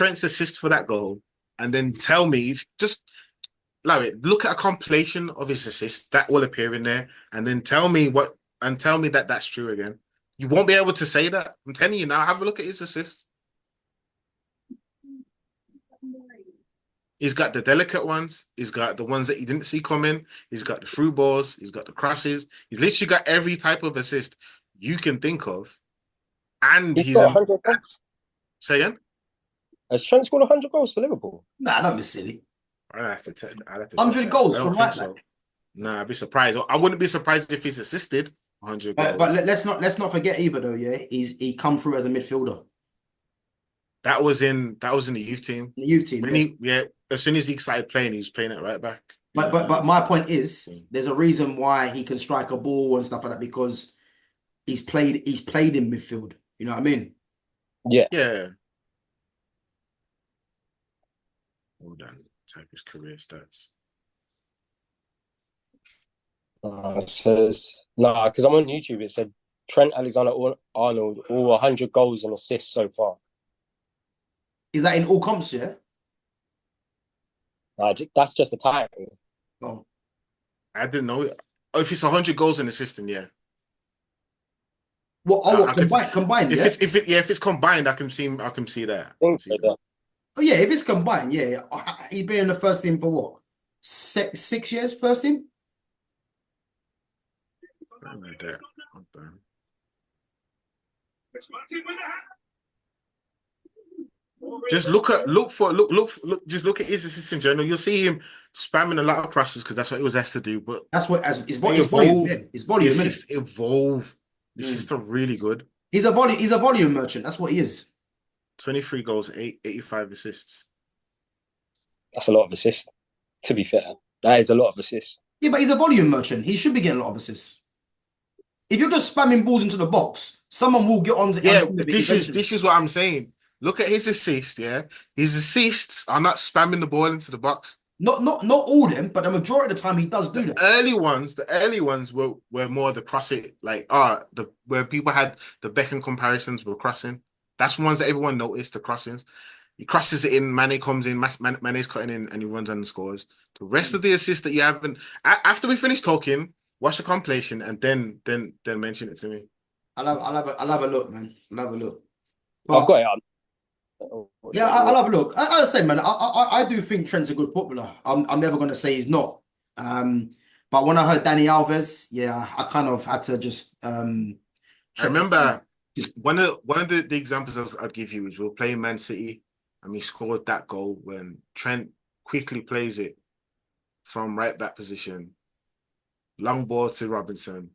Trent's assist for that goal, and then tell me just allow it. Look at a compilation of his assists that will appear in there, and then tell me that that's true again. You won't be able to say that. I'm telling you now. Have a look at his assists. He's got the delicate ones. He's got the ones that you didn't see coming. He's got the through balls. He's got the crosses. He's literally got every type of assist you can think of. And He's got 100 goals. Say again? Has Trent scored 100 goals for Liverpool? Nah, don't be silly. I'd have to tell. 100 goals from right so. Nah, I'd be surprised. I wouldn't be surprised if he's assisted 100 goals. But let's not forget either though. Yeah, he come through as a midfielder. That was in the youth team. The youth team. As soon as he started playing, he was playing at right back. But my point is, there's a reason why he can strike a ball and stuff like that because he's played in midfield. You know what I mean? Yeah. Yeah. Hold on. Type his career stats. Says because I'm on YouTube. It said Trent Alexander-Arnold all 100 goals and assists so far. Is that in all comps? Yeah. That's just a title. Oh, I didn't know. Oh, if it's 100 goals and assists, then yeah. Combined? Yeah. If it's combined, I can see that. Oh yeah, if it's combined, yeah. He's been in the first team for what? 6 years, first team? Just look at his assists in general. You'll see him spamming a lot of crosses because that's what he was asked to do. But that's what his volume. Yeah. His volume. His evolve. This is really good. He's a volume merchant. That's what he is. 23 goals, 85 assists. That's a lot of assists. To be fair, that is a lot of assists. Yeah, but he's a volume merchant. He should be getting a lot of assists. If you're just spamming balls into the box, someone will get on. This is what I'm saying. Look at his assists. Yeah, his assists are not spamming the ball into the box. Not all of them, but the majority of the time he does do that. The early ones were more the crossing, where people had the Beckham comparisons were crossing. That's ones that everyone noticed, the crossings. He crosses it in, Mane comes in, Mane's cutting in, and he runs and scores. The rest of the assists that you haven't, after we finish talking, watch the compilation and then mention it to me. I'll have a look, man. I'll have a look. I've got it on. Yeah, I'll have a look. I'll say, man, I do think Trent's a good footballer. I'm never going to say he's not. But when I heard Dani Alves, yeah, I kind of had to just. I remember one of the examples I'd give you is we were playing Man City and we scored that goal when Trent quickly plays it from right back position, long ball to Robinson.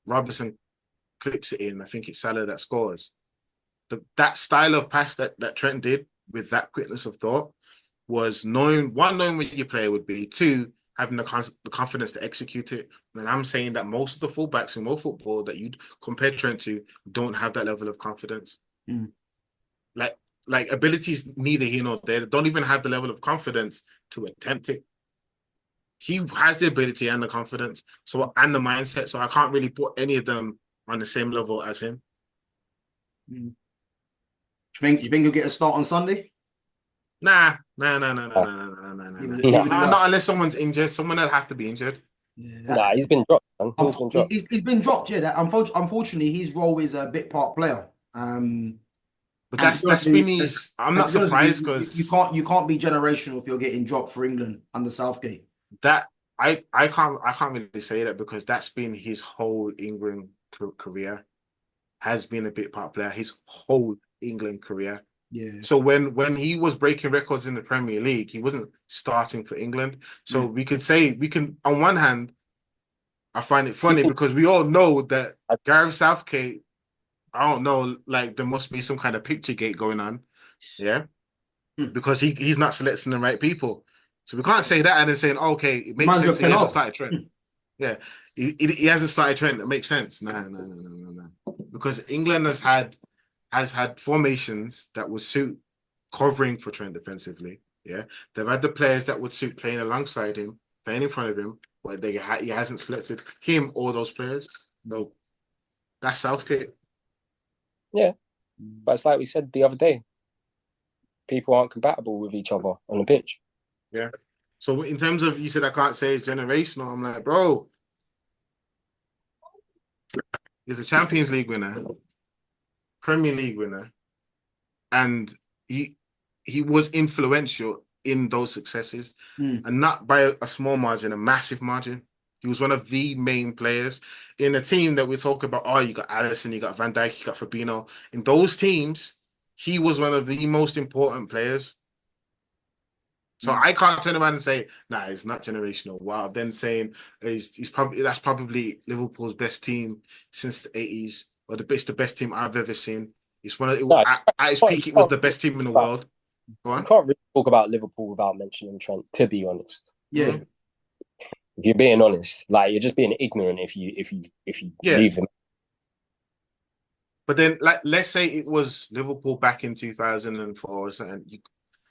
Robinson clips it in. I think it's Salah that scores. That style of pass that Trent did with that quickness of thought was knowing what your player would be, two, having the confidence to execute it. And I'm saying that most of the fullbacks in world football that you'd compare Trent to don't have that level of confidence. Mm. Like abilities neither here nor there. They don't even have the level of confidence to attempt it. He has the ability and the confidence, and the mindset. So I can't really put any of them on the same level as him. Mm. You think he'll get a start on Sunday? Nah. Not unless someone's injured. Someone would have to be injured. Yeah, he's been dropped. Man. He's been dropped. Yeah, unfortunately, his role is a bit part player. But that's been his. I'm not surprised because you can't be generational if you're getting dropped for England under Southgate. That I can't really say that because that's been his whole England career. Has been a bit part player his whole England career. Yeah. So when he was breaking records in the Premier League, he wasn't starting for England. So we can on one hand, I find it funny because we all know that Gareth Southgate, I don't know, like there must be some kind of picture gate going on. Yeah. Because he's not selecting the right people. So we can't say that and then saying, okay, it makes sense. He hasn't started Trent. Yeah. He hasn't started Trent. It makes sense. No. Because England has had formations that would suit covering for Trent defensively. Yeah. They've had the players that would suit playing alongside him, playing in front of him, but he hasn't selected him or those players. No. That's Southgate. Yeah. But it's like we said the other day. people aren't compatible with each other on the pitch. Yeah. So in terms of, you said I can't say it's generational. I'm like, bro, he's a Champions League winner, Premier League winner, and he was influential in those successes, and not by a small margin, a massive margin. He was one of the main players in a team that we talk about. Oh, you got Alisson, you got Van Dijk, you got Fabinho. In those teams, he was one of the most important players. So I can't turn around and say, nah, it's not generational. Wow. Then saying he's probably that's probably Liverpool's best team since the 80s, or the best team I've ever seen. It's one of No, at its peak, it was the best team in the world. Go You on. can't really talk about Liverpool without mentioning Trent, to be honest. Yeah. If you're being honest, like you're just being ignorant if you leave him. But then, like, let's say it was Liverpool back in 2004 or something.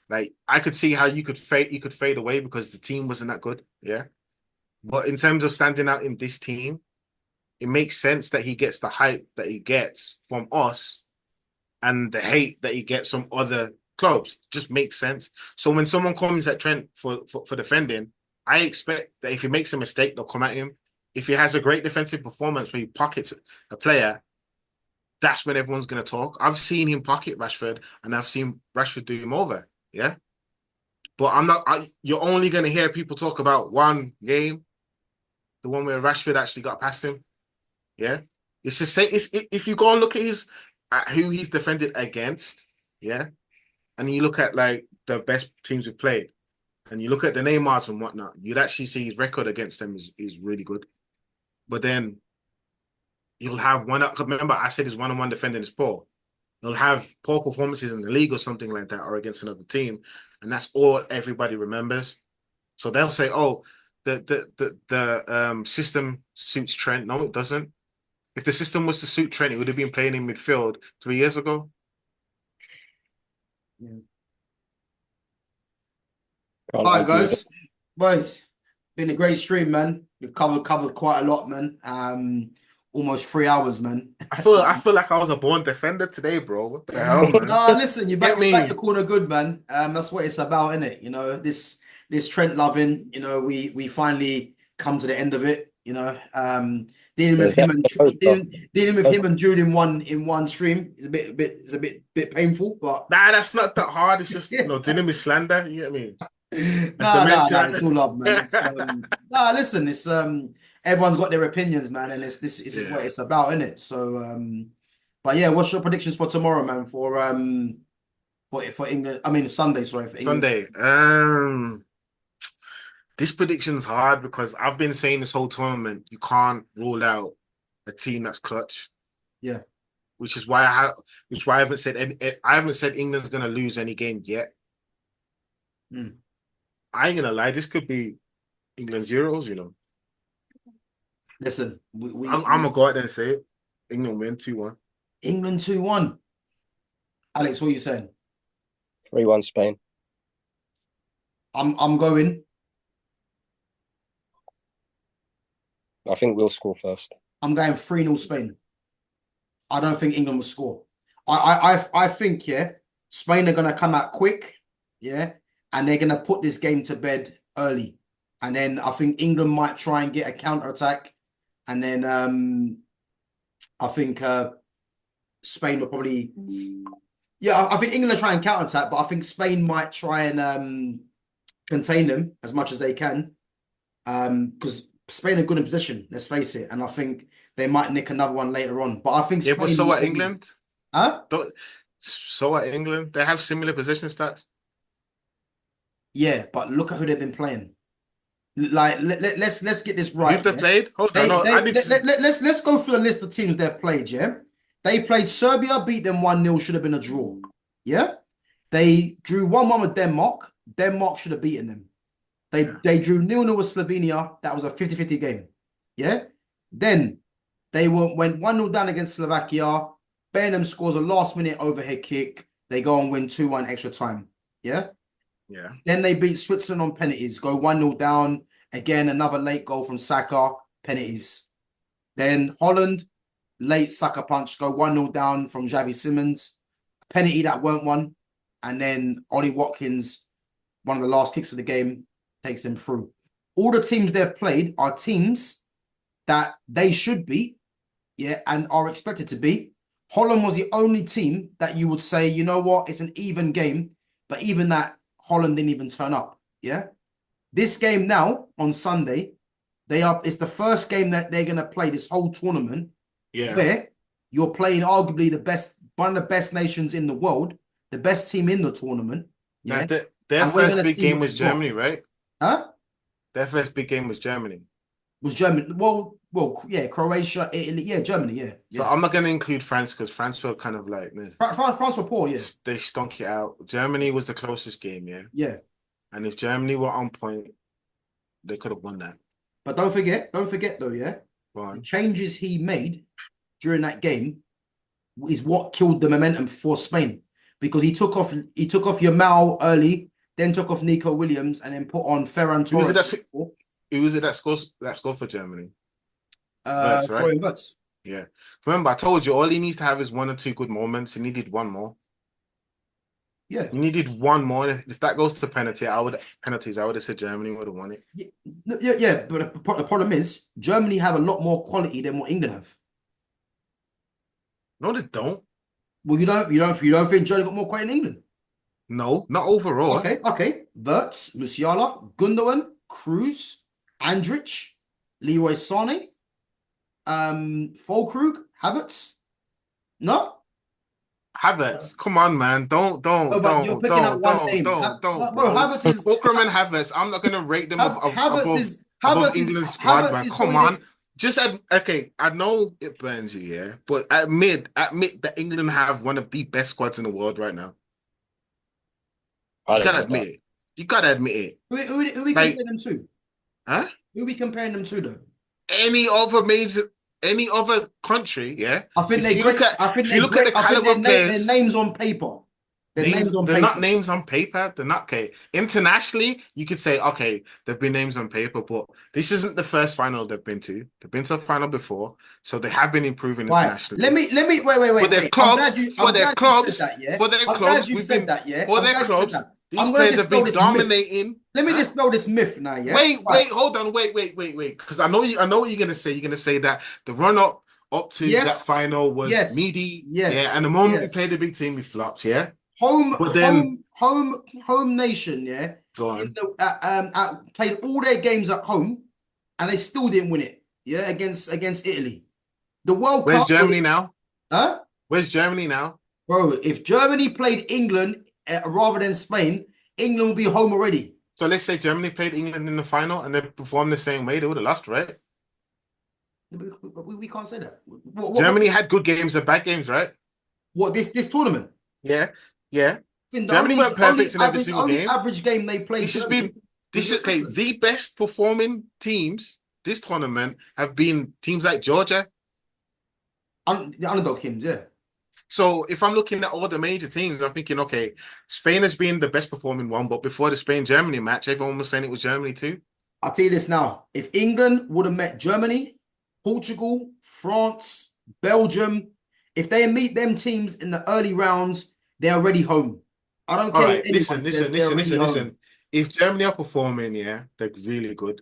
Like, I could see how you could fade away because the team wasn't that good. Yeah. But in terms of standing out in this team, it makes sense that he gets the hype that he gets from us and the hate that he gets from other clubs. Just makes sense. So when someone comes at Trent for defending, I expect that if he makes a mistake, they'll come at him. If he has a great defensive performance where he pockets a player, that's when everyone's going to talk. I've seen him pocket Rashford, and I've seen Rashford do him over. Yeah. But you're only going to hear people talk about one game, the one where Rashford actually got past him. Yeah. It's just say, if you go and look at who he's defended against, yeah, and you look at like the best teams we've played, and you look at the Neymars and whatnot, you'd actually see his record against them is really good. But then you'll have remember I said his one-on-one defending is poor. He'll have poor performances in the league or something like that, or against another team, and that's all everybody remembers. So they'll say, "Oh, the system suits Trent." No, it doesn't. If the system was to suit Trent, he would have been playing in midfield 3 years ago. Yeah. All right, guys. Boys, been a great stream, man. We've covered quite a lot, man. Almost 3 hours, man. I feel like I was a born defender today, bro. What the hell, man? No, listen, you back the corner good, man. That's what it's about, isn't it? You know, this Trent loving, you know, we finally come to the end of it, you know. Dealing with him and Jude in one stream is a bit painful, but nah, that's not that hard. It's just dealing with slander. You get me? No, it's all love, man. Listen, it's everyone's got their opinions, man, and this is what it's about, isn't it? So, but yeah, what's your predictions for tomorrow, man? For England, I mean Sunday, sorry, for England. Sunday. This prediction's hard because I've been saying this whole tournament you can't rule out a team that's clutch. Yeah. Which is why I haven't said England's gonna lose any game yet. I ain't gonna lie, this could be England's Euros, you know. Listen, I'm gonna go out there and say it. England win 2-1. England 2-1. Alex, what are you saying? 3-1 Spain. I'm going. I think we'll score first. I'm going 3-0 Spain. I don't think England will score. I think, Spain are gonna come out quick, and they're gonna put this game to bed early. And then I think England might try and get a counter-attack. And then I think Spain will probably... Yeah, I think England will try and counter-attack, but I think Spain might try and contain them as much as they can. Because Spain are good in position, let's face it. And I think they might nick another one later on. But I think Spain... Yeah, but so are England. Huh? So are England. They have similar position stats. Yeah, but look at who they've been playing. Like, let's get this right. Who've they played? Hold on. Let's go through the list of teams they've played, yeah? They played Serbia, beat them 1-0, should have been a draw. Yeah? They drew 1-1 with Denmark. Denmark should have beaten them. They drew 0-0 with Slovenia. That was a 50-50 game. Yeah? Then they went 1-0 down against Slovakia. Burnham scores a last-minute overhead kick. They go and win 2-1 extra time. Yeah? Yeah. Then they beat Switzerland on penalties, go 1-0 down. Again, another late goal from Saka, penalties. Then Holland, late sucker punch, go 1-0 down from Xavi Simons. Penalty that weren't one. and then Ollie Watkins, one of the last kicks of the game, takes them through. All the teams they've played are teams that they should beat, yeah, and are expected to beat. Holland was the only team that you would say, you know what, it's an even game, but even that, Holland didn't even turn up, yeah? This game now, on Sunday, it's the first game that they're going to play this whole tournament, where you're playing arguably one of the best nations in the world, the best team in the tournament, yeah? Their first big game was Germany, right? Huh? Their first big game was Germany. Was Germany? Well, yeah, Croatia, Italy, yeah, Germany, yeah. So I'm not going to include France because France were kind of like, France were poor, yeah. They stunk it out. Germany was the closest game, yeah. Yeah. And if Germany were on point, they could have won that. But don't forget though, yeah. The changes he made during that game is what killed the momentum for Spain, because he took off Yamal early, then took off Nico Williams, and then put on Ferran Torres. Who was it that scored for Germany? Right? Wirtz. Yeah. Remember, I told you all he needs to have is 1 or 2 good moments. He needed one more. Yeah. He needed one more. If that goes to penalties, I would have said Germany would have won it. Yeah. But the problem is Germany have a lot more quality than what England have. No, they don't. Well, you don't think Germany got more quality than England? No, not overall. Okay. Wirtz, Musiala, Gundogan, Cruz, Andrich, Leroy Sané, Füllkrug, Havertz. No? Havertz, come on, man. Don't. You're picking out one name. Don't. Bro, Havertz is Fulcrum and Havertz. I'm not gonna rate them above England's squad, man. Come on. I know it burns you, yeah, but admit that England have one of the best squads in the world right now. You gotta admit it. You gotta admit it. Who are we comparing them to? Huh? Who are we comparing them to, though? Any other country, yeah. I think if you look at the caliber of players, their names on paper. They're not names on paper. They're not okay. Internationally, you could say okay, they've been names on paper, but this isn't the first final they've been to. They've been to a final before, so they have been improving internationally. Let me wait. For their clubs, these players have been dominating. Let me dispel this myth now, yeah. Wait, hold on, wait. Because I know what you're gonna say. You're gonna say that the run up to that final was meaty, yeah. And the moment we played the big team, we flopped, yeah. Home nation, yeah. Go on. Played all their games at home, and they still didn't win it, yeah. Against Italy, the World Cup. Where's Germany now? Huh? Where's Germany now, bro? If Germany played England rather than Spain, England will be home already. So let's say Germany played England in the final and they performed the same way, they would have lost, right? We can't say that. Germany had good games and bad games, right? What, this tournament? Yeah. Germany weren't perfect in every single game. Average game they played. The best performing teams this tournament have been teams like Georgia. The underdog teams, yeah. So if I'm looking at all the major teams, I'm thinking, okay, Spain has been the best performing one, but before the Spain-Germany match, everyone was saying it was Germany too. I'll tell you this now. If England would have met Germany, Portugal, France, Belgium, if they meet them teams in the early rounds, they're already home. I don't care. Right, listen. If Germany are performing, yeah, they're really good.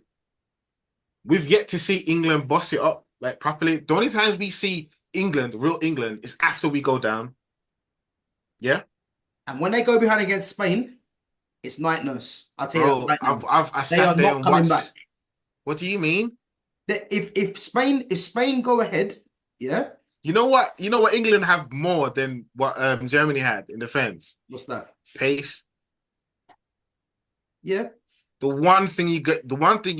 We've yet to see England boss it up like properly. The only times we see England, real England, is after we go down. Yeah. And when they go behind against Spain, it's night nurse. I'll tell you right now. I sat there and watched. Back. What do you mean? If Spain go ahead, yeah. You know what England have more than what Germany had in defense? What's that? Pace. Yeah. The one thing you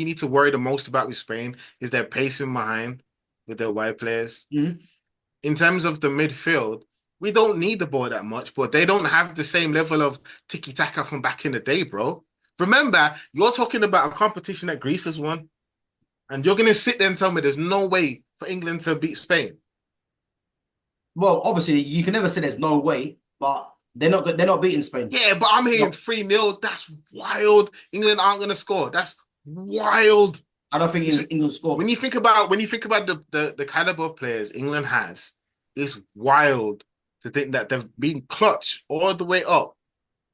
need to worry the most about with Spain is their pacing behind with their wide players. Mm-hmm. In terms of the midfield, we don't need the ball that much, but they don't have the same level of tiki-taka from back in the day, bro. Remember, you're talking about a competition that Greece has won, and you're going to sit there and tell me there's no way for England to beat Spain. Well, obviously, you can never say there's no way, but they're not beating Spain. Yeah, but I'm hearing 3-0. That's wild. England aren't going to score. That's wild. I don't think England score. When you think about the caliber of players England has, it's wild to think that they've been clutch all the way up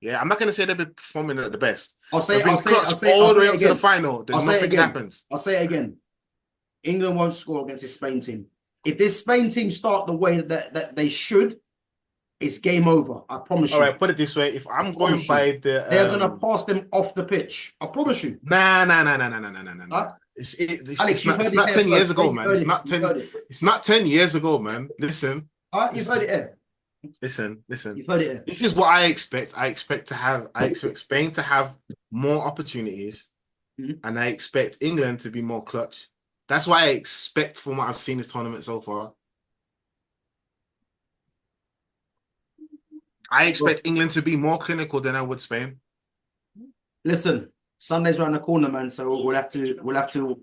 Yeah, I'm not gonna say they've been performing at the best. I'll say, They've been I'll say, clutch I'll say, all I'll the way say it up to the again. final. Then I'll say it nothing again. happens. I'll say it again. England won't score against this Spain team. If this Spain team start the way that they should, it's game over. I promise All you. right, put it this way: if I'm going Promise you. by the, They're gonna pass them off the pitch. I promise you. nah. Huh? It's Alex, you've not heard it's it not here 10 years first. Yeah, ago, you've man. heard It's it. not You've 10. heard it. It's not 10 years ago, man. Listen, You've heard it here. listen. You've heard it here. This is what I expect. I expect Spain to have more opportunities, and I expect England to be more clutch. That's what I expect from what I've seen this tournament so far. I expect England to be more clinical than I would Spain. Listen, Sunday's around the corner, man. So we'll have to